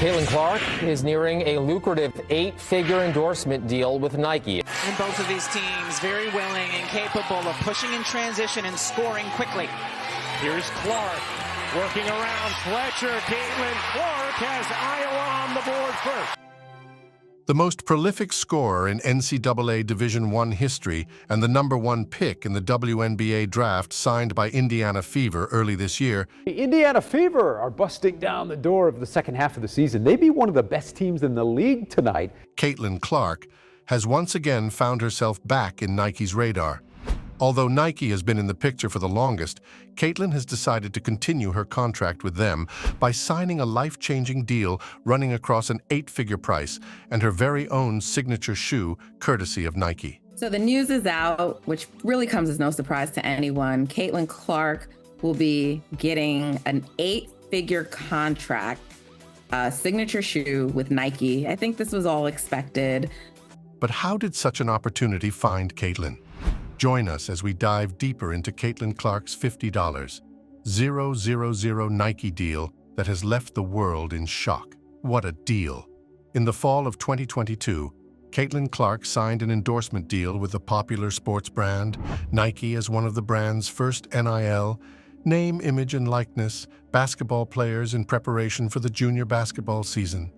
Caitlin Clark is nearing a lucrative 8-figure endorsement deal with Nike. And both of these teams very willing and capable of pushing in transition and scoring quickly. Here's Clark working around Fletcher. Caitlin Clark has Iowa on the board first. The most prolific scorer in NCAA Division I history and the #1 pick in the WNBA draft signed by Indiana Fever early this year. The Indiana Fever are busting down the door of the second half of the season. They be one of the best teams in the league tonight. Caitlin Clark has once again found herself back in Nike's radar. Although Nike has been in the picture for the longest, Caitlin has decided to continue her contract with them by signing a life-changing deal running across an 8-figure price and her very own signature shoe, courtesy of Nike. So the news is out, which really comes as no surprise to anyone. Caitlin Clark will be getting an 8-figure contract, a signature shoe with Nike. I think this was all expected. But how did such an opportunity find Caitlin? Join us as we dive deeper into Caitlin Clark's $50,000 Nike deal that has left the world in shock. What a deal! In the fall of 2022, Caitlin Clark signed an endorsement deal with the popular sports brand Nike as one of the brand's first NIL, name, image, and likeness, basketball players in preparation for the junior basketball season.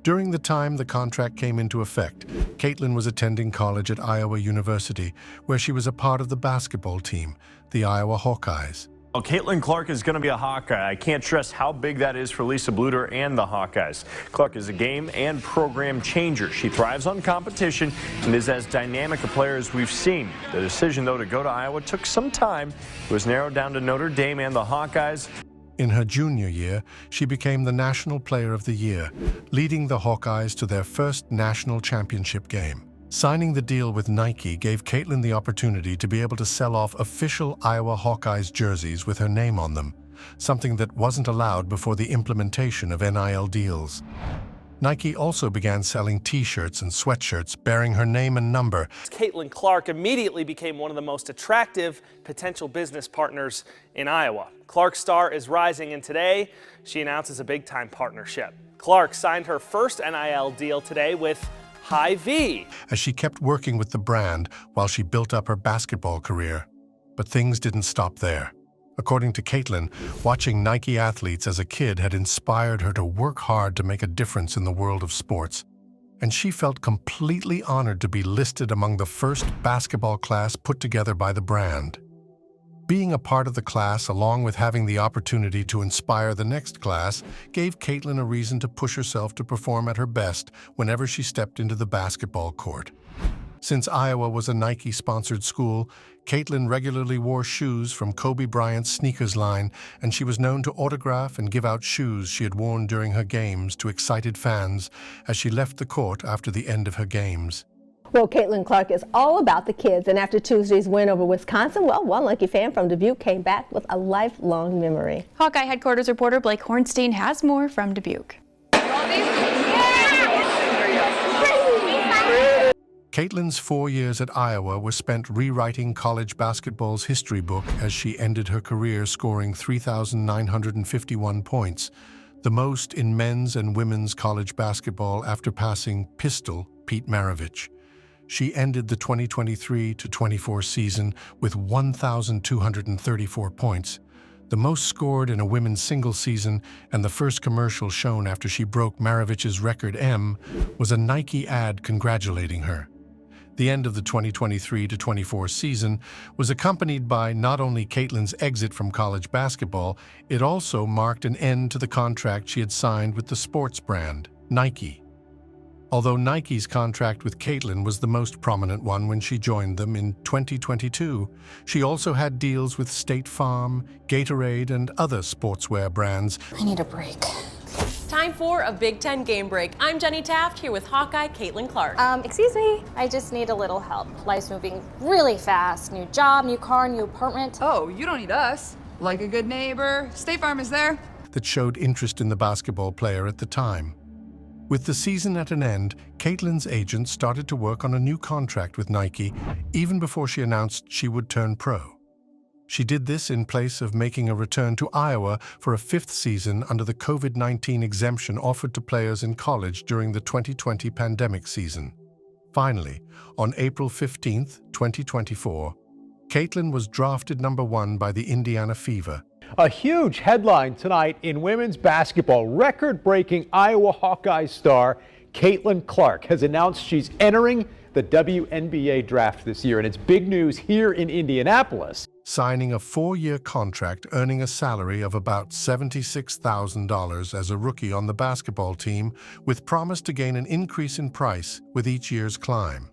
During the time the contract came into effect, Caitlin was attending college at Iowa University, where she was a part of the basketball team, the Iowa Hawkeyes. Well, Caitlin Clark is going to be a Hawkeye. I can't stress how big that is for Lisa Bluder and the Hawkeyes. Clark is a game and program changer. She thrives on competition and is as dynamic a player as we've seen. The decision, though, to go to Iowa took some time. It was narrowed down to Notre Dame and the Hawkeyes. In her junior year, she became the National Player of the Year, leading the Hawkeyes to their first national championship game. Signing the deal with Nike gave Caitlin the opportunity to be able to sell off official Iowa Hawkeyes jerseys with her name on them, something that wasn't allowed before the implementation of NIL deals. Nike also began selling T-shirts and sweatshirts bearing her name and number. Caitlin Clark immediately became one of the most attractive potential business partners in Iowa. Clark's star is rising, and today she announces a big-time partnership. Clark signed her first NIL deal today with Hy-Vee, as she kept working with the brand while she built up her basketball career. But things didn't stop there. According to Caitlin, watching Nike athletes as a kid had inspired her to work hard to make a difference in the world of sports. And she felt completely honored to be listed among the first basketball class put together by the brand. Being a part of the class, along with having the opportunity to inspire the next class, gave Caitlin a reason to push herself to perform at her best whenever she stepped into the basketball court. Since Iowa was a Nike-sponsored school, Caitlin regularly wore shoes from Kobe Bryant's sneakers line, and she was known to autograph and give out shoes she had worn during her games to excited fans as she left the court after the end of her games. Well, Caitlin Clark is all about the kids, and after Tuesday's win over Wisconsin, well, one lucky fan from Dubuque came back with a lifelong memory. Hawkeye headquarters reporter Blake Hornstein has more from Dubuque. Caitlin's 4 years at Iowa were spent rewriting college basketball's history book as she ended her career scoring 3,951 points, the most in men's and women's college basketball after passing Pistol Pete Maravich. She ended the 2023-24 season with 1,234 points, the most scored in a women's singles season, and the first commercial shown after she broke Maravich's record was a Nike ad congratulating her. The end of the 2023-24 season was accompanied by not only Caitlin's exit from college basketball, it also marked an end to the contract she had signed with the sports brand, Nike. Although Nike's contract with Caitlin was the most prominent one when she joined them in 2022, she also had deals with State Farm, Gatorade, and other sportswear brands. I need a break. Time for a Big Ten game break. I'm Jenny Taft here with Hawkeye Caitlin Clark. Excuse me, I just need a little help. Life's moving really fast. New job, new car, new apartment. Oh, you don't need us. Like a good neighbor, State Farm is there. That showed interest in the basketball player at the time. With the season at an end, Caitlin's agent started to work on a new contract with Nike even before she announced she would turn pro. She did this in place of making a return to Iowa for a 5th season under the COVID-19 exemption offered to players in college during the 2020 pandemic season. Finally, on April 15, 2024, Caitlin was drafted #1 by the Indiana Fever. A huge headline tonight in women's basketball. Record-breaking Iowa Hawkeyes star Caitlin Clark has announced she's entering the WNBA draft this year, and it's big news here in Indianapolis. Signing a 4-year contract, earning a salary of about $76,000 as a rookie on the basketball team, with promise to gain an increase in price with each year's climb.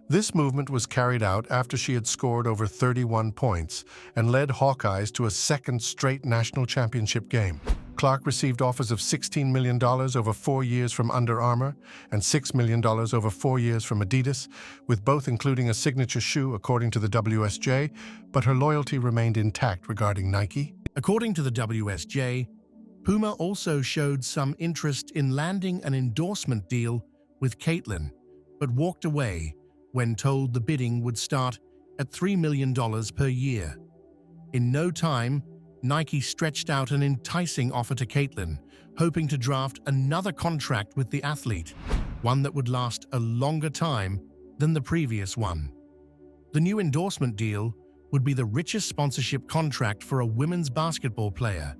This movement was carried out after she had scored over 31 points and led Hawkeyes to a second straight national championship game. Clark received offers of $16 million over 4 years from Under Armour and $6 million over 4 years from Adidas, with both including a signature shoe, according to the WSJ, but her loyalty remained intact regarding Nike. According to the WSJ, Puma also showed some interest in landing an endorsement deal with Caitlin, but walked away when told the bidding would start at $3 million per year. In no time, Nike stretched out an enticing offer to Caitlin, hoping to draft another contract with the athlete, one that would last a longer time than the previous one. The new endorsement deal would be the richest sponsorship contract for a women's basketball player,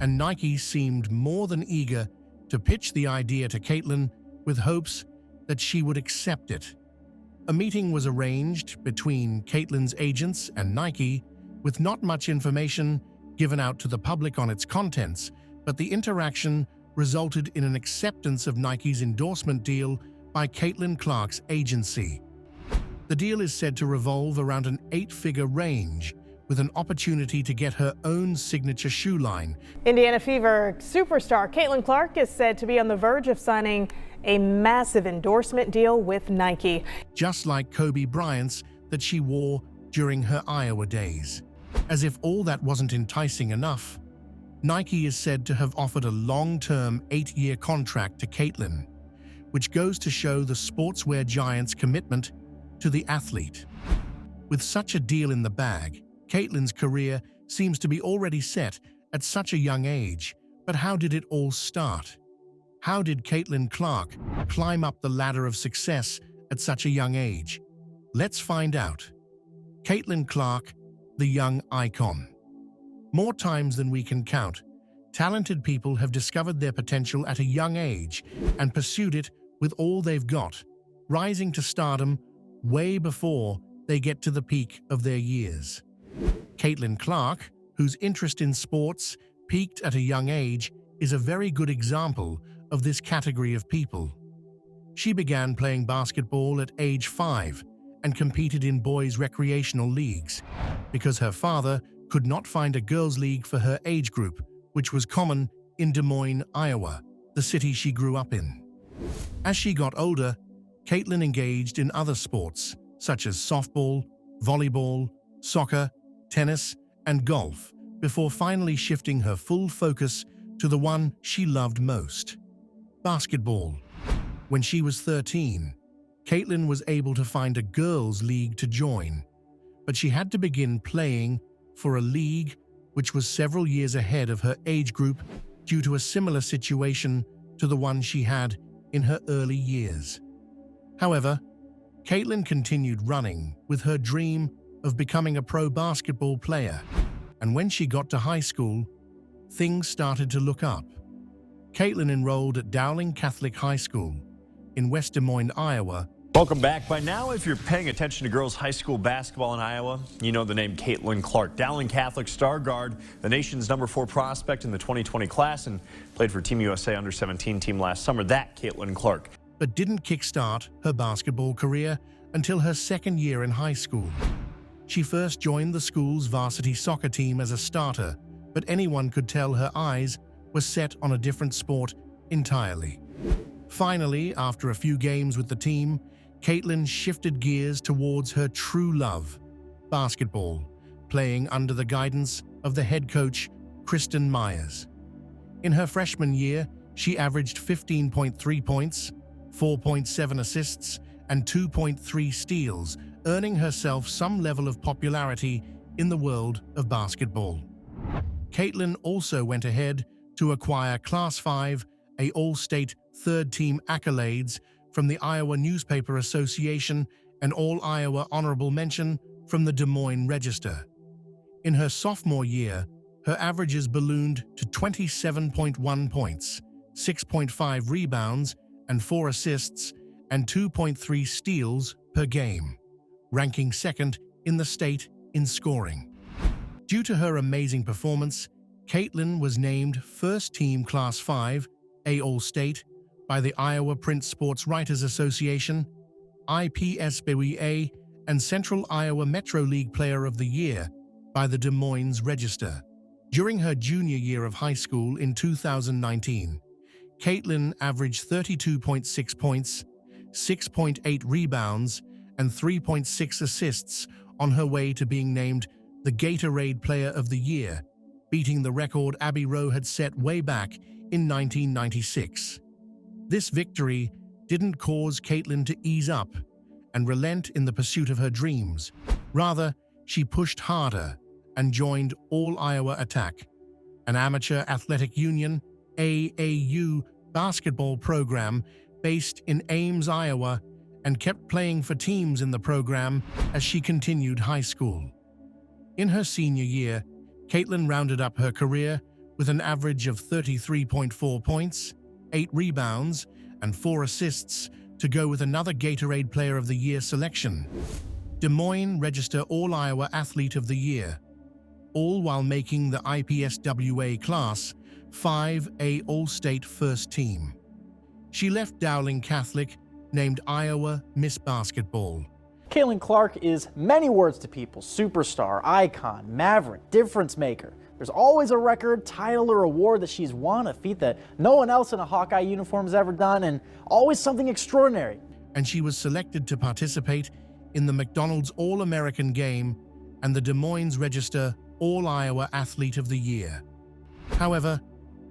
and Nike seemed more than eager to pitch the idea to Caitlin with hopes that she would accept it. A meeting was arranged between Caitlin's agents and Nike, with not much information given out to the public on its contents, but the interaction resulted in an acceptance of Nike's endorsement deal by Caitlin Clark's agency. The deal is said to revolve around an 8-figure range, with an opportunity to get her own signature shoe line. Indiana Fever superstar Caitlin Clark is said to be on the verge of signing a massive endorsement deal with Nike. Just like Kobe Bryant's that she wore during her Iowa days. As if all that wasn't enticing enough, Nike is said to have offered a long-term 8-year contract to Caitlin, which goes to show the sportswear giant's commitment to the athlete. With such a deal in the bag, Caitlin's career seems to be already set at such a young age. But how did it all start? How did Caitlin Clark climb up the ladder of success at such a young age? Let's find out. Caitlin Clark, the young icon. More times than we can count, talented people have discovered their potential at a young age and pursued it with all they've got, rising to stardom way before they get to the peak of their years. Caitlin Clark, whose interest in sports peaked at a young age, is a very good example of this category of people. She began playing basketball at age 5 and competed in boys' recreational leagues because her father could not find a girls' league for her age group, which was common in Des Moines, Iowa, the city she grew up in. As she got older, Caitlin engaged in other sports such as softball, volleyball, soccer, tennis, and golf, before finally shifting her full focus to the one she loved most, basketball. When she was 13, Caitlin was able to find a girls' league to join, but she had to begin playing for a league which was several years ahead of her age group due to a similar situation to the one she had in her early years. However, Caitlin continued running with her dream of becoming a pro basketball player, and when she got to high school, things started to look up. Caitlin enrolled at Dowling Catholic High School in West Des Moines, Iowa. Welcome back. By now, if you're paying attention to girls' high school basketball in Iowa, you know the name Caitlin Clark. Dowling Catholic star guard, the nation's #4 prospect in the 2020 class, and played for Team USA under-17 team last summer. That Caitlin Clark. But didn't kickstart her basketball career until her second year in high school. She first joined the school's varsity soccer team as a starter, but anyone could tell her eyes were set on a different sport entirely. Finally, after a few games with the team, Caitlin shifted gears towards her true love, basketball, playing under the guidance of the head coach, Kristen Myers. In her freshman year, she averaged 15.3 points, 4.7 assists, and 2.3 steals, earning herself some level of popularity in the world of basketball. Caitlin also went ahead to acquire Class 5, a All-State third-team accolades from the Iowa Newspaper Association and All-Iowa Honorable Mention from the Des Moines Register. In her sophomore year, her averages ballooned to 27.1 points, 6.5 rebounds, and 4 assists, and 2.3 steals per game, ranking second in the state in scoring. Due to her amazing performance, Caitlin was named First-Team Class 5, A All-State, by the Iowa Print Sports Writers Association, IPSBWA, and Central Iowa Metro League Player of the Year by the Des Moines Register. During her junior year of high school in 2019, Caitlin averaged 32.6 points, 6.8 rebounds, and 3.6 assists on her way to being named the Gatorade Player of the Year, beating the record Abby Rowe had set way back in 1996. This victory didn't cause Caitlin to ease up and relent in the pursuit of her dreams. Rather, she pushed harder and joined All Iowa Attack, an amateur athletic union AAU basketball program based in Ames, Iowa, and kept playing for teams in the program as she continued high school. In her senior year, Caitlin rounded up her career with an average of 33.4 points, 8 rebounds, and 4 assists to go with another Gatorade Player of the Year selection, Des Moines Register All-Iowa Athlete of the Year, all while making the IPSWA Class 5A All-State First Team. She left Dowling Catholic, named Iowa Miss Basketball. Caitlin Clark is many words to people: superstar, icon, maverick, difference maker. There's always a record, title, or award that she's won, a feat that no one else in a Hawkeye uniform has ever done, and always something extraordinary. And she was selected to participate in the McDonald's All-American Game and the Des Moines Register All-Iowa Athlete of the Year. However,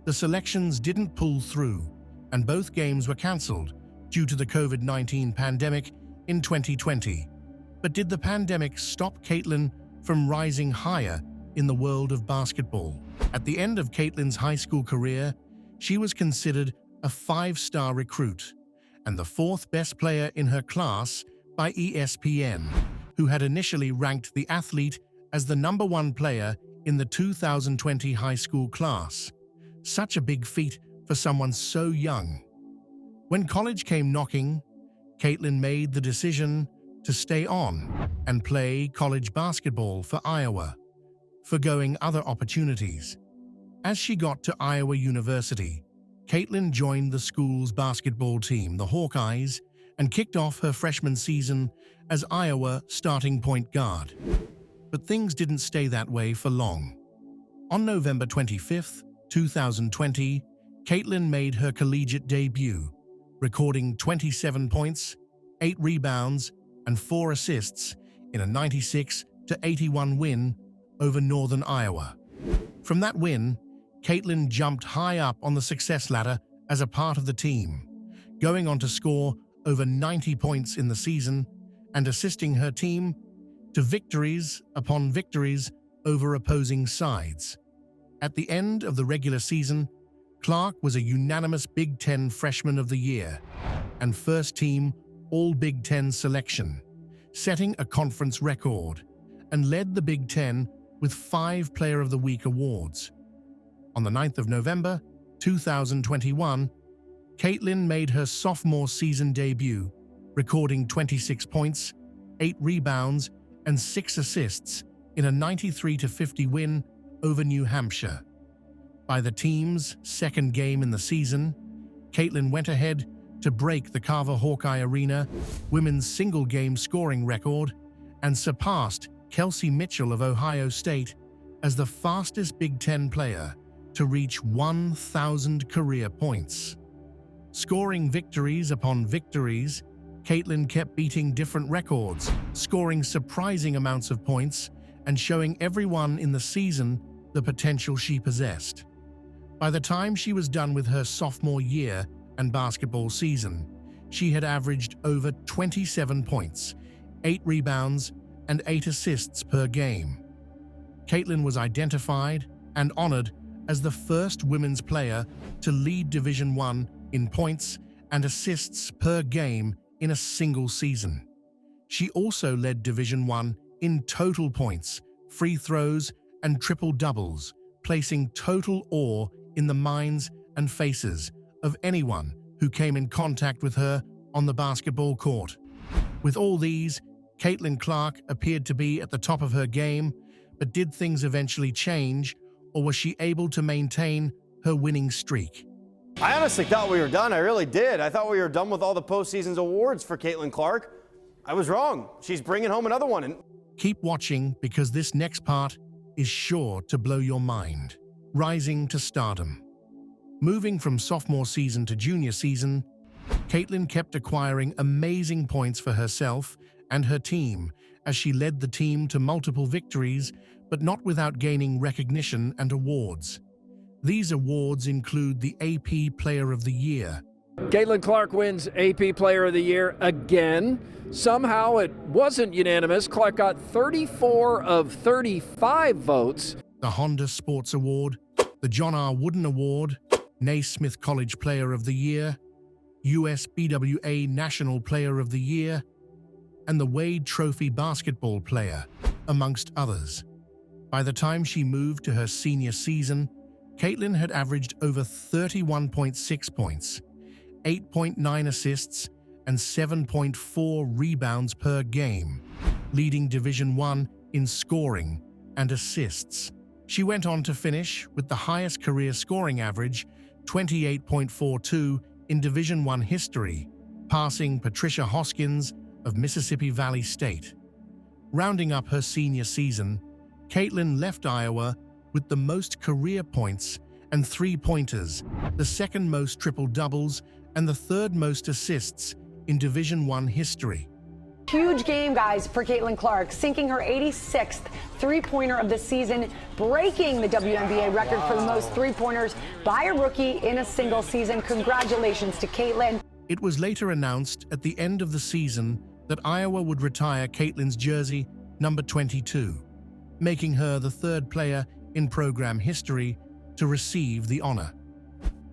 the selections didn't pull through, and both games were cancelled due to the COVID-19 pandemic in 2020. But did the pandemic stop Caitlin from rising higher in the world of basketball? At the end of Caitlin's high school career, she was considered a 5-star recruit and the 4th best player in her class by ESPN, who had initially ranked the athlete as the #1 player in the 2020 high school class. Such a big feat for someone so young. When college came knocking, Caitlin made the decision to stay on and play college basketball for Iowa, forgoing other opportunities. As she got to Iowa University, Caitlin joined the school's basketball team, the Hawkeyes, and kicked off her freshman season as Iowa starting point guard. But things didn't stay that way for long. On November 25, 2020, Caitlin made her collegiate debut, recording 27 points, 8 rebounds, and 4 assists in a 96-81 win over Northern Iowa. From that win, Caitlin jumped high up on the success ladder as a part of the team, going on to score over 90 points in the season and assisting her team to victories upon victories over opposing sides. At the end of the regular season, Clark was a unanimous Big Ten Freshman of the Year and first-team All-Big Ten selection, setting a conference record, and led the Big Ten with 5 Player of the Week awards. On the 9th of November, 2021, Caitlin made her sophomore season debut, recording 26 points, 8 rebounds, and 6 assists in a 93-50 win over New Hampshire. By the team's second game in the season, Caitlin went ahead to break the Carver Hawkeye Arena women's single-game scoring record and surpassed Kelsey Mitchell of Ohio State as the fastest Big Ten player to reach 1,000 career points. Scoring victories upon victories, Caitlin kept beating different records, scoring surprising amounts of points, and showing everyone in the season the potential she possessed. By the time she was done with her sophomore year and basketball season, she had averaged over 27 points, 8 rebounds, and 8 assists per game. Caitlin was identified and honored as the first women's player to lead Division I in points and assists per game in a single season. She also led Division I in total points, free throws, and triple doubles, placing total awe in the minds and faces of anyone who came in contact with her on the basketball court. With all these, Caitlin Clark appeared to be at the top of her game, but did things eventually change, or was she able to maintain her winning streak? I honestly thought we were done. I really did. I thought we were done with all the postseason's awards for Caitlin Clark. I was wrong. She's bringing home another one. Keep watching, because this next part is sure to blow your mind. Rising to stardom. Moving from sophomore season to junior season, Caitlin kept acquiring amazing points for herself and her team as she led the team to multiple victories, but not without gaining recognition and awards. These awards include the AP Player of the Year. Caitlin Clark wins AP Player of the Year again. Somehow it wasn't unanimous. Clark got 34 of 35 votes. The Honda Sports Award, the John R. Wooden Award, Naismith College Player of the Year, USBWA National Player of the Year, and the Wade Trophy Basketball Player, amongst others. By the time she moved to her senior season, Caitlin had averaged over 31.6 points, 8.9 assists, and 7.4 rebounds per game, leading Division I in scoring and assists. She went on to finish with the highest career scoring average, 28.42, in Division I history, passing Patricia Hoskins of Mississippi Valley State. Rounding up her senior season, Caitlin left Iowa with the most career points and three-pointers, the second most triple-doubles, and the third most assists in Division I history. Huge game, guys, for Caitlin Clark, sinking her 86th three-pointer of the season, breaking the WNBA record for the most three-pointers by a rookie in a single season. Congratulations to Caitlin. It was later announced at the end of the season that Iowa would retire Caitlin's jersey, number 22, making her the third player in program history to receive the honor.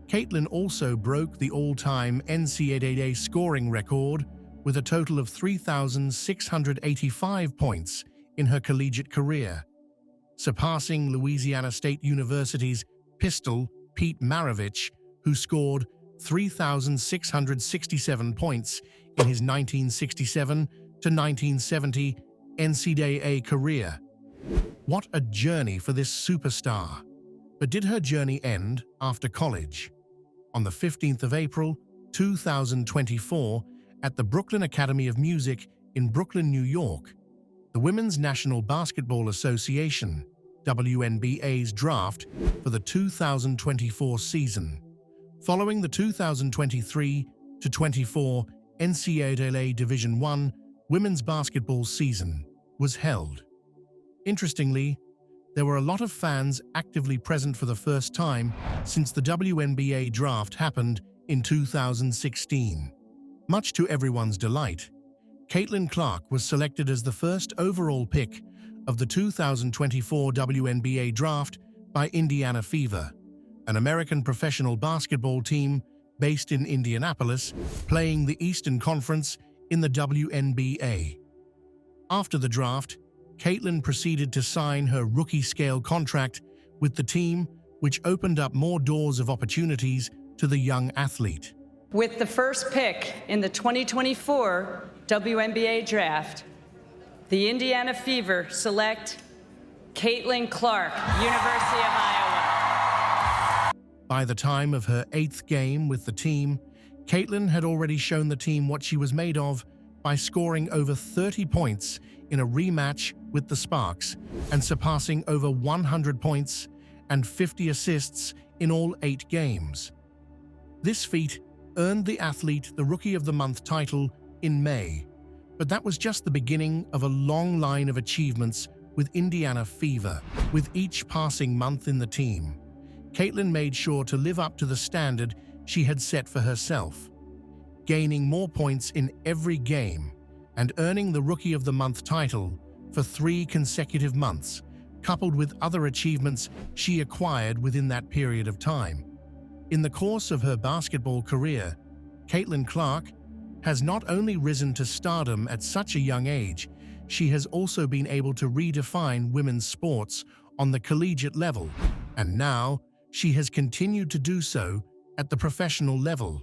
Caitlin also broke the all-time NCAA scoring record with a total of 3,685 points in her collegiate career, surpassing Louisiana State University's pistol Pete Maravich, who scored 3,667 points in his 1967 to 1970 NCAA career. What a journey for this superstar! But did her journey end after college? On the 15th of April, 2024, at the Brooklyn Academy of Music in Brooklyn, New York, the Women's National Basketball Association, WNBA's draft for the 2024 season, following the 2023-24 NCAA Division I women's basketball season, was held. Interestingly, there were a lot of fans actively present for the first time since the WNBA draft happened in 2016. Much to everyone's delight, Caitlin Clark was selected as the first overall pick of the 2024 WNBA draft by Indiana Fever, an American professional basketball team based in Indianapolis, playing the Eastern Conference in the WNBA. After the draft, Caitlin proceeded to sign her rookie-scale contract with the team, which opened up more doors of opportunities to the young athlete. With the first pick in the 2024 WNBA draft, the Indiana Fever select Caitlin Clark, University of Iowa. By the time of her 8th game with the team, Caitlin had already shown the team what she was made of by scoring over 30 points in a rematch with the Sparks and surpassing over 100 points and 50 assists in all 8 games. This feat earned the athlete the Rookie of the Month title in May, but that was just the beginning of a long line of achievements with Indiana Fever. With each passing month in the team, Caitlin made sure to live up to the standard she had set for herself, gaining more points in every game and earning the Rookie of the Month title for 3 consecutive months, coupled with other achievements she acquired within that period of time. In the course of her basketball career, Caitlin Clark has not only risen to stardom at such a young age, she has also been able to redefine women's sports on the collegiate level, and now she has continued to do so at the professional level.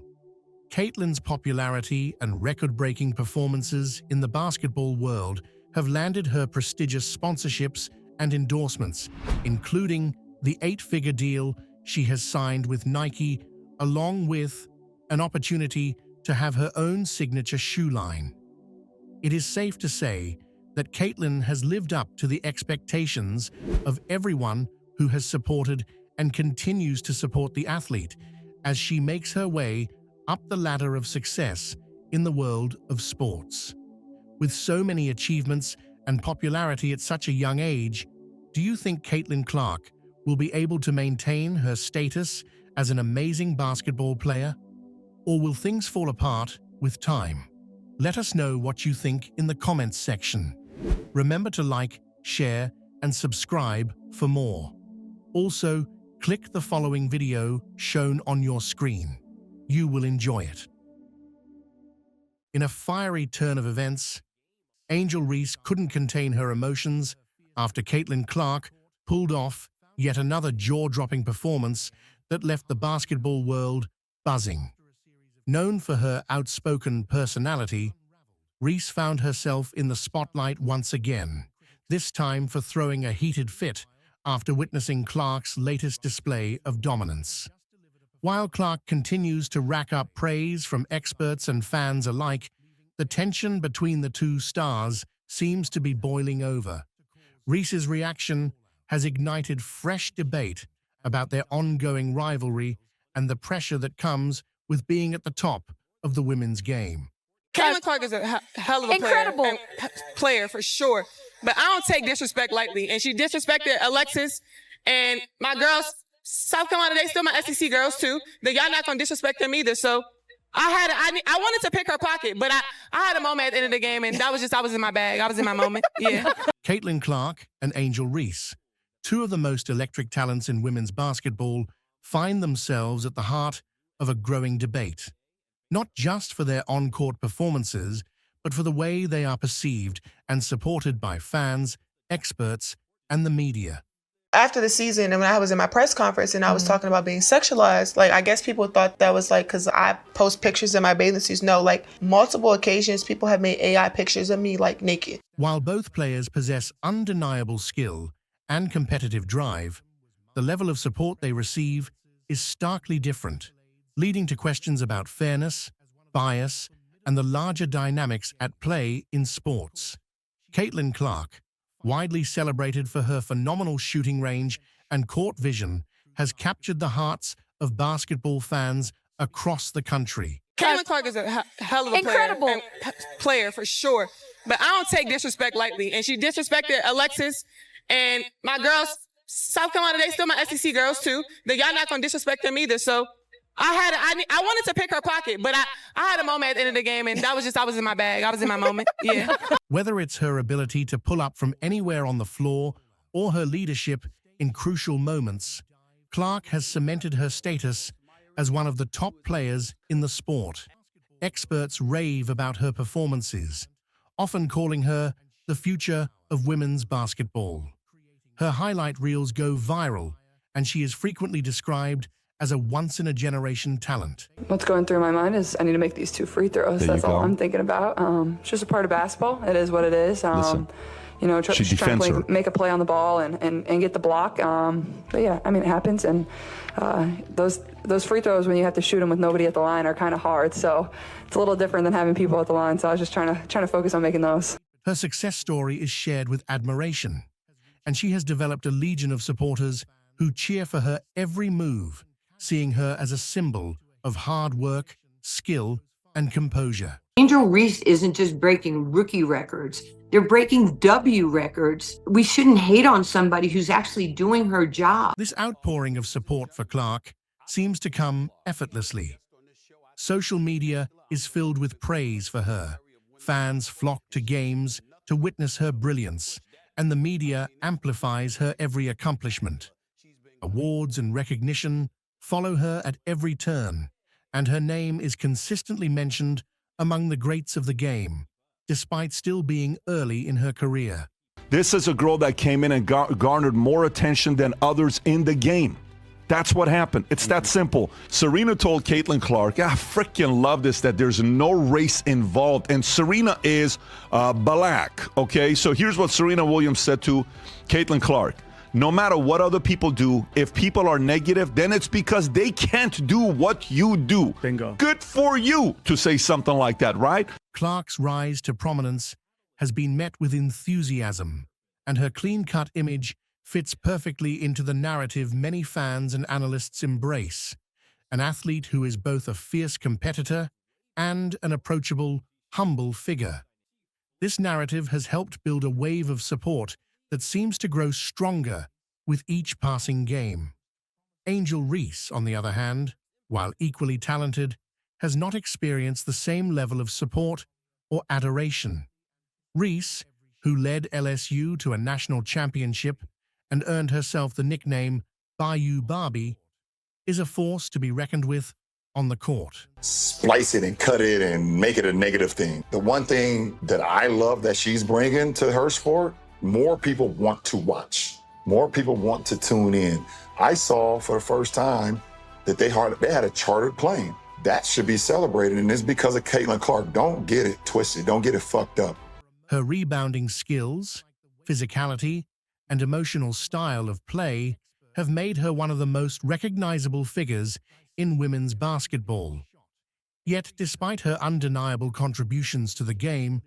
Caitlin's popularity and record-breaking performances in the basketball world have landed her prestigious sponsorships and endorsements, including the 8-figure deal she has signed with Nike, along with an opportunity to have her own signature shoe line. It is safe to say that Caitlin has lived up to the expectations of everyone who has supported and continues to support the athlete as she makes her way up the ladder of success in the world of sports. With so many achievements and popularity at such a young age, do you think Caitlin Clark will be able to maintain her status as an amazing basketball player? Or will things fall apart with time? Let us know what you think in the comments section. Remember to like, share, and subscribe for more. Also, click the following video shown on your screen. You will enjoy it. In a fiery turn of events, Angel Reese couldn't contain her emotions after Caitlin Clark pulled off yet another jaw-dropping performance that left the basketball world buzzing. Known for her outspoken personality, Reese found herself in the spotlight once again, this time for throwing a heated fit after witnessing Clark's latest display of dominance. While Clark continues to rack up praise from experts and fans alike, the tension between the two stars seems to be boiling over. Reese's reaction has ignited fresh debate about their ongoing rivalry and the pressure that comes with being at the top of the women's game. Caitlin Clark is a hell of a player for sure. But I don't take disrespect lightly. And she disrespected Alexis and my girls. South Carolina, they still my SEC girls too. Y'all not gonna disrespect them either. So I wanted to pick her pocket, but I had a moment at the end of the game, and I was in my bag. I was in my moment. Yeah. Caitlin Clark and Angel Reese, two of the most electric talents in women's basketball, find themselves at the heart of a growing debate. Not just for their on-court performances, but for the way they are perceived and supported by fans, experts, and the media. After the season, and when I was in my press conference and I was talking about being sexualized, I guess people thought that was because I post pictures in my bathing suits. No, multiple occasions, people have made AI pictures of me naked. While both players possess undeniable skill and competitive drive, the level of support they receive is starkly different, leading to questions about fairness, bias, and the larger dynamics at play in sports. Caitlin Clark, widely celebrated for her phenomenal shooting range and court vision, has captured the hearts of basketball fans across the country. Caitlin Clark is a hell of a player for sure. But I don't take disrespect lightly. And she disrespected Alexis and my girls. South Carolina, they still my SEC girls too. Y'all not gonna disrespect them either. So I wanted to pick her pocket, but I had a moment at the end of the game, and I was in my bag. I was in my moment. Yeah. Whether it's her ability to pull up from anywhere on the floor or her leadership in crucial moments, Clark has cemented her status as one of the top players in the sport. Experts rave about her performances, often calling her the future of women's basketball. Her highlight reels go viral, and she is frequently described as a once-in-a-generation talent. What's going through my mind is I need to make these 2 free throws. That's all I'm thinking about. It's just a part of basketball. It is what it is. Trying to make a play on the ball and get the block. But yeah, it happens. And those free throws, when you have to shoot them with nobody at the line, are kind of hard. So it's a little different than having people at the line. So I was just trying to focus on making those. Her success story is shared with admiration, and she has developed a legion of supporters who cheer for her every move, seeing her as a symbol of hard work, skill, and composure. Angel Reese isn't just breaking rookie records. They're breaking W records. We shouldn't hate on somebody who's actually doing her job. This outpouring of support for Clark seems to come effortlessly. Social media is filled with praise for her. Fans flock to games to witness her brilliance, and the media amplifies her every accomplishment. Awards and recognition follow her at every turn, and her name is consistently mentioned among the greats of the game, despite still being early in her career. This is a girl that came in and garnered more attention than others in the game. That's what happened. It's that simple. Serena told Caitlin Clark, I freaking love this, that there's no race involved. And Serena is black, okay? So here's what Serena Williams said to Caitlin Clark. No matter what other people do, if people are negative, then it's because they can't do what you do. Bingo. Good for you to say something like that, right? Clark's rise to prominence has been met with enthusiasm, and her clean-cut image fits perfectly into the narrative many fans and analysts embrace. An athlete who is both a fierce competitor and an approachable, humble figure. This narrative has helped build a wave of support that seems to grow stronger with each passing game. Angel Reese, on the other hand, while equally talented, has not experienced the same level of support or adoration. Reese, who led LSU to a national championship and earned herself the nickname Bayou Barbie, is a force to be reckoned with on the court. Splice it and cut it and make it a negative thing. The one thing that I love that she's bringing to her sport, more people want to watch. More people want to tune in. I saw for the first time that they had a chartered plane. That should be celebrated, and it's because of Caitlin Clark. Don't get it twisted. Don't get it fucked up. Her rebounding skills, physicality, and emotional style of play have made her one of the most recognizable figures in women's basketball. Yet, despite her undeniable contributions to the game,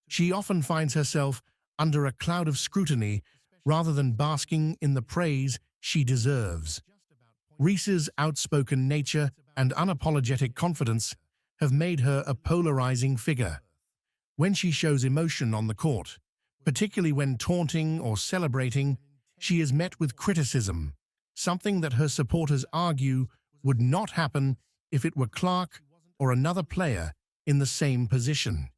she often finds herself under a cloud of scrutiny rather than basking in the praise she deserves. Reese's outspoken nature and unapologetic confidence have made her a polarizing figure. When she shows emotion on the court, particularly when taunting or celebrating, she is met with criticism, something that her supporters argue would not happen if it were Clark or another player in the same position.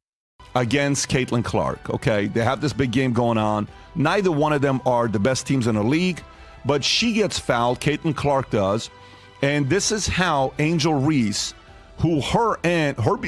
Against Caitlin Clark, okay? They have this big game going on. Neither one of them are the best teams in the league, but she gets fouled, Caitlin Clark does, and this is how Angel Reese, who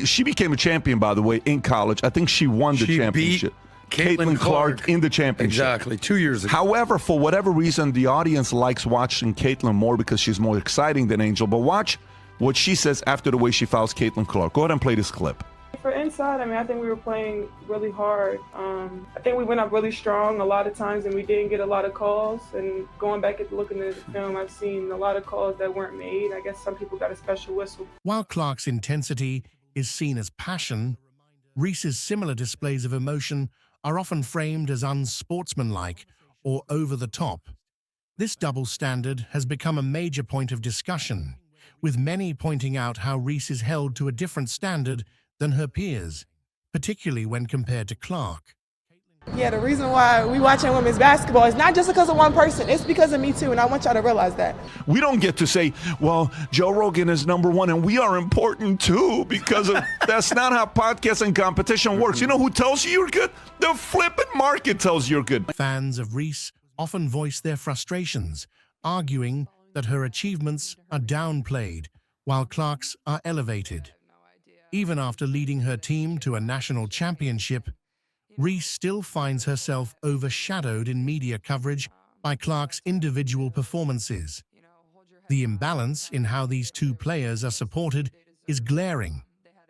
she became a champion, by the way, in college. I think she won the championship. Caitlin Clark in the championship. Exactly, 2 years ago. However, for whatever reason, the audience likes watching Caitlin more because she's more exciting than Angel. But watch what she says after the way she fouls Caitlin Clark. Go ahead and play this clip. For inside, I think we were playing really hard. I think we went up really strong a lot of times and we didn't get a lot of calls. And going back and looking at the film, I've seen a lot of calls that weren't made. I guess some people got a special whistle. While Clark's intensity is seen as passion, Reese's similar displays of emotion are often framed as unsportsmanlike or over the top. This double standard has become a major point of discussion, with many pointing out how Reese is held to a different standard than her peers, particularly when compared to Clark. Yeah, the reason why we watching women's basketball is not just because of one person, it's because of me too, and I want y'all to realize that. We don't get to say, well, Joe Rogan is #1 and we are important too, because that's not how podcasts and competition works. You know who tells you you're good? The flipping market tells you're good. Fans of Reese often voice their frustrations, arguing that her achievements are downplayed while Clark's are elevated. Even after leading her team to a national championship, Reese still finds herself overshadowed in media coverage by Clark's individual performances. The imbalance in how these two players are supported is glaring.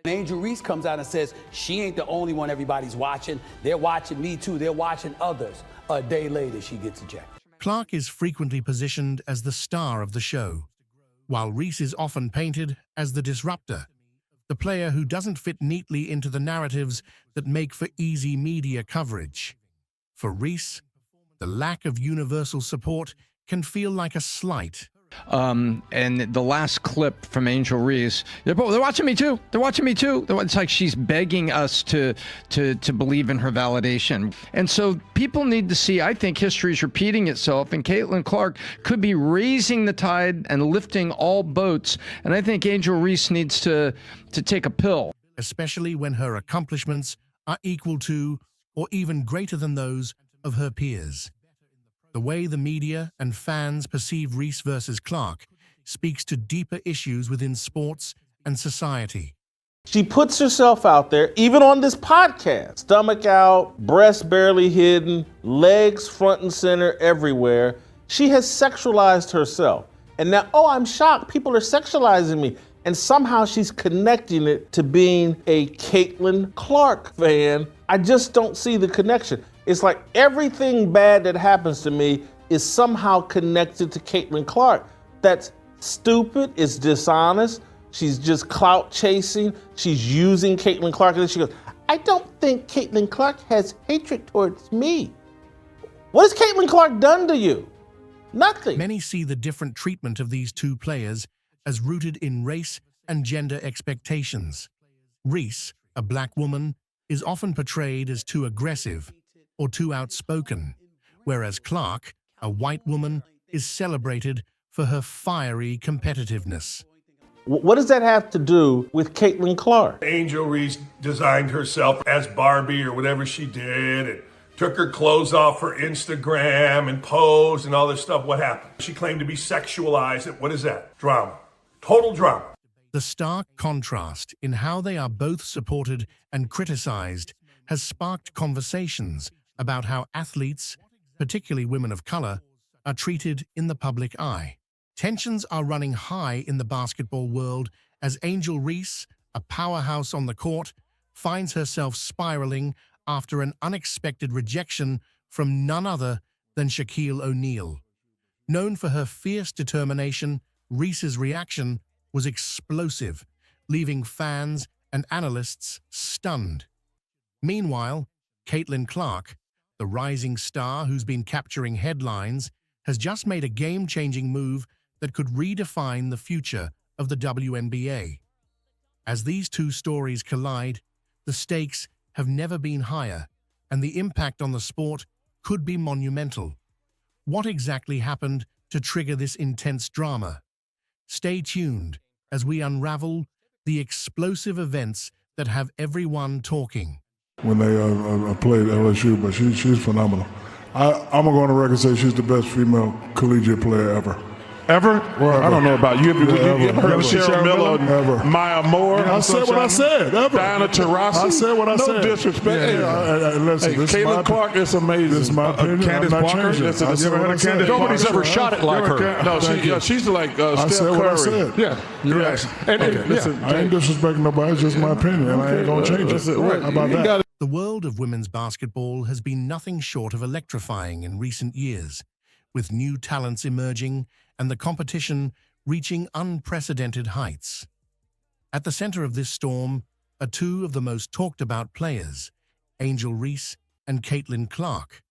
Angel Reese comes out and says she ain't the only one everybody's watching. They're watching me too. They're watching others. A day later, she gets ejected. Clark is frequently positioned as the star of the show, while Reese is often painted as the disruptor, the player who doesn't fit neatly into the narratives that make for easy media coverage. For Reese, the lack of universal support can feel like a slight. And the last clip from Angel Reese, they're watching me too. They're watching me too. It's like she's begging us to believe in her validation. And so people need to see, I think history is repeating itself, and Caitlin Clark could be raising the tide and lifting all boats. And I think Angel Reese needs to take a pill. Especially when her accomplishments are equal to or even greater than those of her peers. The way the media and fans perceive Reese versus Clark speaks to deeper issues within sports and society. She puts herself out there, even on this podcast. Stomach out, breast barely hidden, legs front and center everywhere. She has sexualized herself. And now, I'm shocked. People are sexualizing me. And somehow she's connecting it to being a Caitlin Clark fan. I just don't see the connection. It's like everything bad that happens to me is somehow connected to Caitlin Clark. That's stupid, it's dishonest. She's just clout chasing. She's using Caitlin Clark. And then she goes, I don't think Caitlin Clark has hatred towards me. What has Caitlin Clark done to you? Nothing. Many see the different treatment of these two players as rooted in race and gender expectations. Reese, a black woman, is often portrayed as too aggressive or too outspoken, whereas Clark, a white woman, is celebrated for her fiery competitiveness. What does that have to do with Caitlin Clark? Angel Reese designed herself as Barbie or whatever she did and took her clothes off for Instagram and posed and all this stuff. What happened? She claimed to be sexualized. What is that? Drama. Total drama. The stark contrast in how they are both supported and criticized has sparked conversations about how athletes, particularly women of color, are treated in the public eye. Tensions are running high in the basketball world as Angel Reese, a powerhouse on the court, finds herself spiraling after an unexpected rejection from none other than Shaquille O'Neal. Known for her fierce determination, Reese's reaction was explosive, leaving fans and analysts stunned. Meanwhile, Caitlin Clark, the rising star who's been capturing headlines, has just made a game-changing move that could redefine the future of the WNBA. As these two stories collide, the stakes have never been higher, and the impact on the sport could be monumental. What exactly happened to trigger this intense drama? Stay tuned as we unravel the explosive events that have everyone talking. When they played LSU, but she's phenomenal. I'm going to go on the record and say she's the best female collegiate player ever. Ever? Well, I don't know about you. You ever heard of Cheryl Miller and Maya Moore? I said what I said. Ever. Diana Taurasi? I said what I said. No disrespect. Listen, Caitlin Clark is amazing. This is my opinion. Candace Parker? Nobody's ever shot it like her. No, she's like Steph Curry. What I said. Yeah, you're right. Listen, I ain't disrespecting nobody. It's just my opinion, and I ain't going to change it. How about that? The world of women's basketball has been nothing short of electrifying in recent years, with new talents emerging and the competition reaching unprecedented heights. At the center of this storm are two of the most talked-about players, Angel Reese and Caitlin Clark.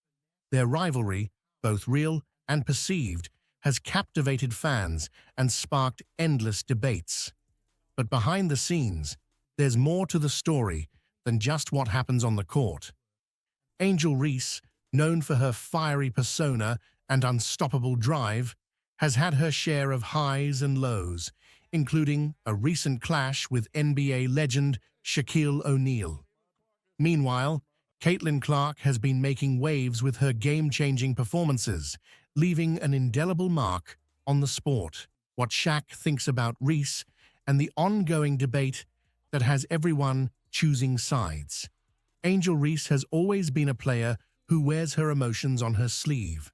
Their rivalry, both real and perceived, has captivated fans and sparked endless debates. But behind the scenes, there's more to the story than just what happens on the court. Angel Reese, known for her fiery persona and unstoppable drive, has had her share of highs and lows, including a recent clash with NBA legend Shaquille O'Neal. Meanwhile, Caitlin Clark has been making waves with her game-changing performances, leaving an indelible mark on the sport. What Shaq thinks about Reese and the ongoing debate that has everyone choosing sides. Angel Reese has always been a player who wears her emotions on her sleeve.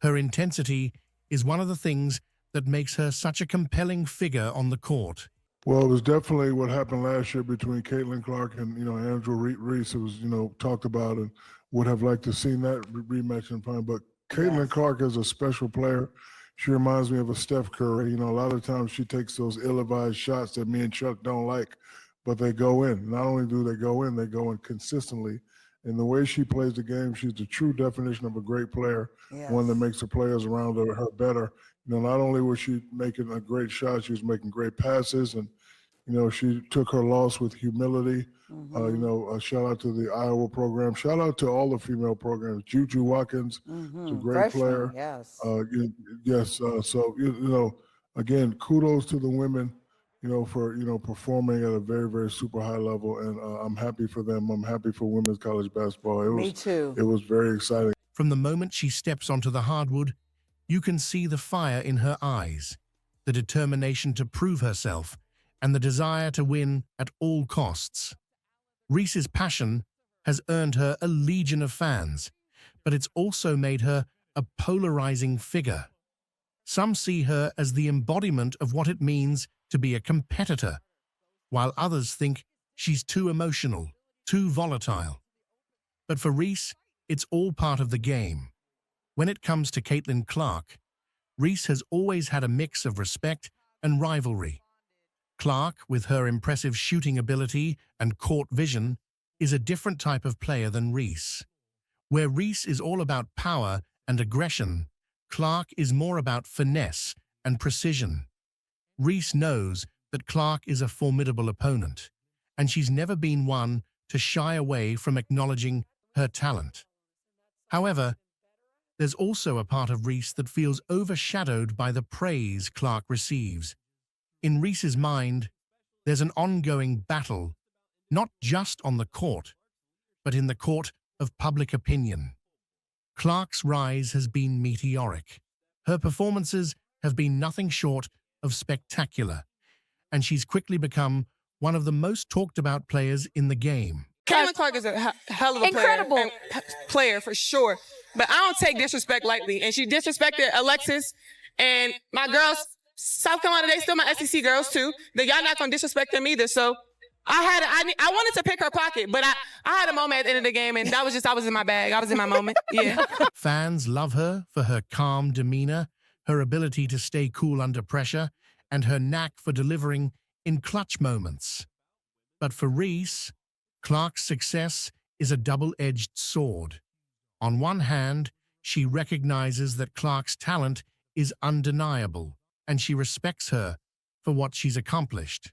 Her intensity is one of the things that makes her such a compelling figure on the court. Well, it was definitely what happened last year between Caitlin Clark and, Angel Reese. It was, talked about and would have liked to seen that rematch in time. But Caitlin Clark is a special player. She reminds me of a Steph Curry. A lot of times she takes those ill-advised shots that me and Chuck don't like, but they go in. Not only do they go in consistently. And the way she plays the game, she's the true definition of a great player, one that makes the players around her better. Not only was she making a great shot, she was making great passes, and she took her loss with humility. Shout out to the Iowa program. Shout out to all the female programs. Juju Watkins is a great player. Again, kudos to the women, for performing at a very, very super high level, and I'm happy for them. I'm happy for women's college basketball. Me too. It was very exciting. From the moment she steps onto the hardwood, you can see the fire in her eyes, the determination to prove herself, and the desire to win at all costs. Reese's passion has earned her a legion of fans, but it's also made her a polarizing figure. Some see her as the embodiment of what it means to be a competitor, while others think she's too emotional, too volatile. But for Reese, it's all part of the game. When it comes to Caitlin Clark, Reese has always had a mix of respect and rivalry. Clark, with her impressive shooting ability and court vision, is a different type of player than Reese. Where Reese is all about power and aggression, Clark is more about finesse and precision. Reese knows that Clark is a formidable opponent, and she's never been one to shy away from acknowledging her talent. However, there's also a part of Reese that feels overshadowed by the praise Clark receives. In Reese's mind, there's an ongoing battle, not just on the court, but in the court of public opinion. Clark's rise has been meteoric. Her performances have been nothing short of spectacular, and she's quickly become one of the most talked about players in the game. Caitlin Clark is a hell of a player for sure. But I don't take disrespect lightly. And she disrespected Alexis and my girls. South Carolina, they still my SEC girls too. Y'all not gonna disrespect them either. So I wanted to pick her pocket, but I had a moment at the end of the game, and I was in my bag. I was in my moment. Yeah. Fans love her for her calm demeanor, her ability to stay cool under pressure, and her knack for delivering in clutch moments. But for Reese, Clark's success is a double-edged sword. On one hand, she recognizes that Clark's talent is undeniable, and she respects her for what she's accomplished.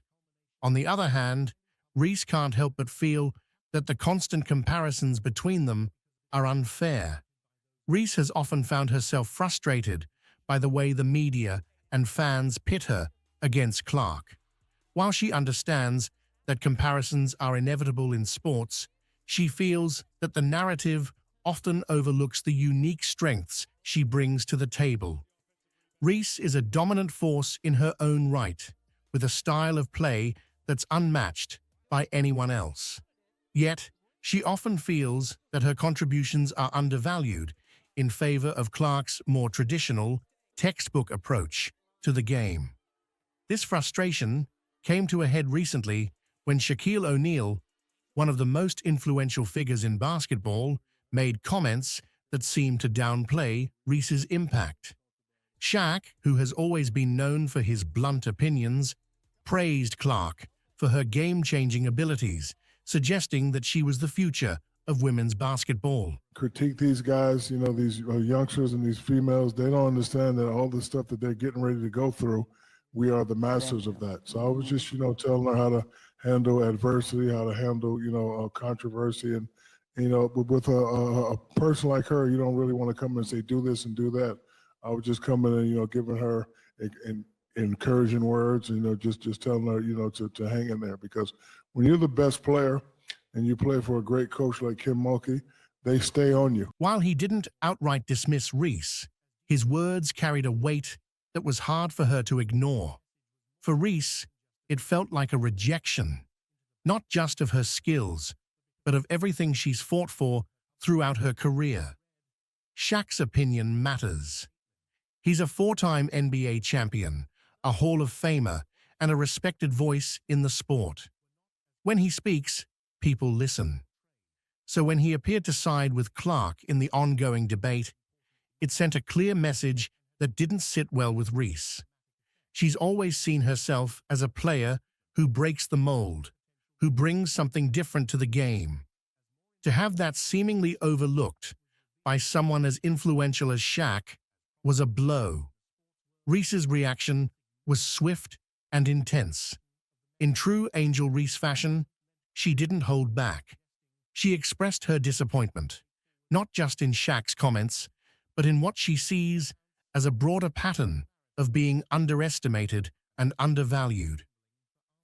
On the other hand, Reese can't help but feel that the constant comparisons between them are unfair. Reese has often found herself frustrated by the way the media and fans pit her against Clark. While she understands that comparisons are inevitable in sports, she feels that the narrative often overlooks the unique strengths she brings to the table. Reese is a dominant force in her own right, with a style of play that's unmatched by anyone else. Yet, she often feels that her contributions are undervalued in favor of Clark's more traditional, textbook approach to the game. This frustration came to a head recently when Shaquille O'Neal, one of the most influential figures in basketball, made comments that seemed to downplay Reese's impact. Shaq, who has always been known for his blunt opinions, praised Clark for her game-changing abilities, suggesting that she was the future of women's basketball. Critique these guys, these youngsters and these females, they don't understand that all the stuff that they're getting ready to go through, we are the masters of that. So I was just, telling her how to handle adversity, how to handle, controversy. And, with a person like her, you don't really want to come and say, do this and do that. I was just coming and, giving her encouraging words, just telling her, to hang in there. Because when you're the best player and you play for a great coach like Kim Mulkey, they stay on you. While he didn't outright dismiss Reese, his words carried a weight that was hard for her to ignore. For Reese, it felt like a rejection, not just of her skills, but of everything she's fought for throughout her career. Shaq's opinion matters. He's a four-time NBA champion, a Hall of Famer, and a respected voice in the sport. When he speaks, people listen. So when he appeared to side with Clark in the ongoing debate, it sent a clear message that didn't sit well with Reese. She's always seen herself as a player who breaks the mold, who brings something different to the game. To have that seemingly overlooked by someone as influential as Shaq was a blow. Reese's reaction was swift and intense. In true Angel Reese fashion, she didn't hold back. She expressed her disappointment, not just in Shaq's comments, but in what she sees as a broader pattern of being underestimated and undervalued.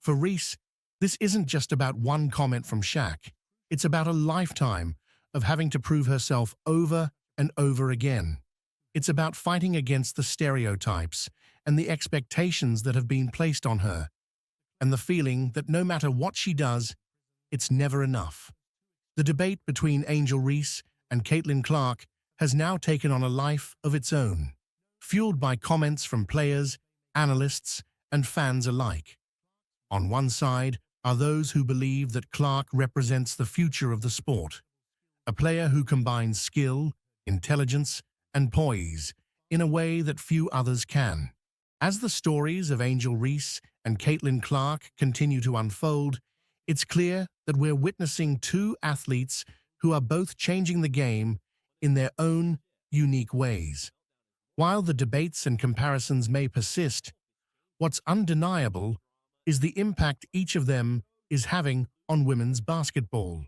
For Reese, this isn't just about one comment from Shaq. It's about a lifetime of having to prove herself over and over again. It's about fighting against the stereotypes and the expectations that have been placed on her, and the feeling that no matter what she does, it's never enough. The debate between Angel Reese and Caitlin Clark has now taken on a life of its own, fueled by comments from players, analysts, and fans alike. On one side are those who believe that Clark represents the future of the sport, a player who combines skill, intelligence, and poise in a way that few others can. As the stories of Angel Reese and Caitlin Clark continue to unfold, it's clear that we're witnessing two athletes who are both changing the game in their own unique ways. While the debates and comparisons may persist, what's undeniable is the impact each of them is having on women's basketball.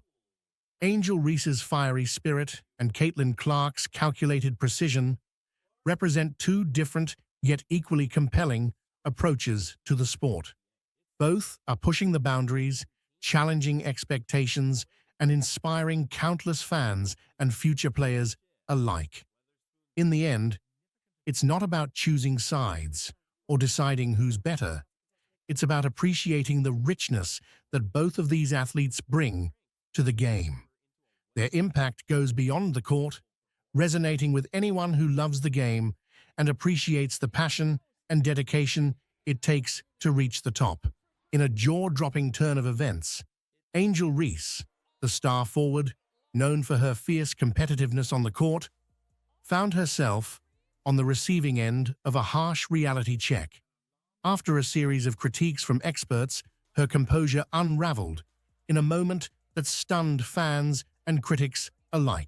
Angel Reese's fiery spirit and Caitlin Clark's calculated precision represent two different yet equally compelling approaches to the sport. Both are pushing the boundaries, challenging expectations, and inspiring countless fans and future players alike. In the end, it's not about choosing sides or deciding who's better. It's about appreciating the richness that both of these athletes bring to the game. Their impact goes beyond the court, resonating with anyone who loves the game and appreciates the passion and dedication it takes to reach the top. In a jaw-dropping turn of events, Angel Reese, the star forward, known for her fierce competitiveness on the court, found herself on the receiving end of a harsh reality check. After a series of critiques from experts, her composure unraveled in a moment that stunned fans and critics alike.